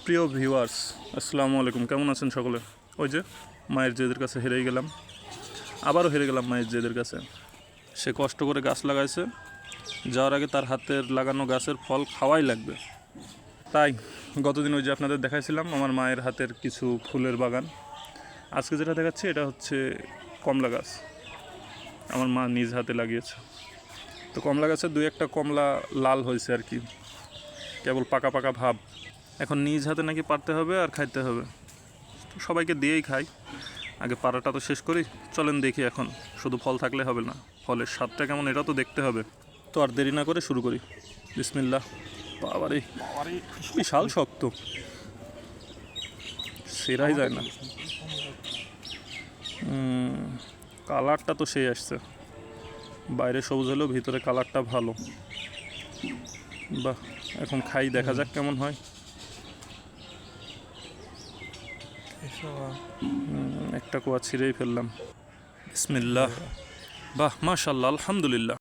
প্রিয় ভিউয়ার্স, আসসালামু আলাইকুম। কেমন আছেন সকলে? ওই যে মায়ের জেদের কাছে হেরেই গেলাম, আবারও হেরে গেলাম মায়ের জেদের কাছে। সে কষ্ট করে গাছ লাগাইছে, যাওয়ার আগে তার হাতের লাগানো গাছের ফল খাওয়াই লাগবে। তাই গতদিন ওই যে আপনাদের দেখাইছিলাম আমার মায়ের হাতের কিছু ফুলের বাগান। আজকে যেটা দেখাচ্ছি এটা হচ্ছে কমলা গাছ, আমার মা নিজ হাতে লাগিয়েছে। তো কমলা গাছের দুই একটা কমলা লাল হয়েছে আর কি, কেবল পাকা পাকা ভাব। এখন নিজ হাতে নাকি পারতে হবে আর খাইতে হবে, তো সবাইকে দিয়েই খাই। আগে পাড়াটা তো শেষ করি, চলেন দেখি। এখন শুধু ফল থাকলে হবে না, ফলের স্বাদটা কেমন এটা তো দেখতে হবে। তো আর দেরি না করে শুরু করি। বিসমিল্লাহ। বাবারে, বিশাল শক্ত, সেরাই যায় না। কালারটা তো সেই আসছে, বাইরে সবুজ হলেও ভিতরে কালারটা ভালো। বাহ, এখন খাই, দেখা যাক কেমন হয়। একটা কোয়া ছিঁড়েই ফেললাম। বিসমিল্লাহ। বাহ, মাশাল্লাহ, আলহামদুলিল্লাহ।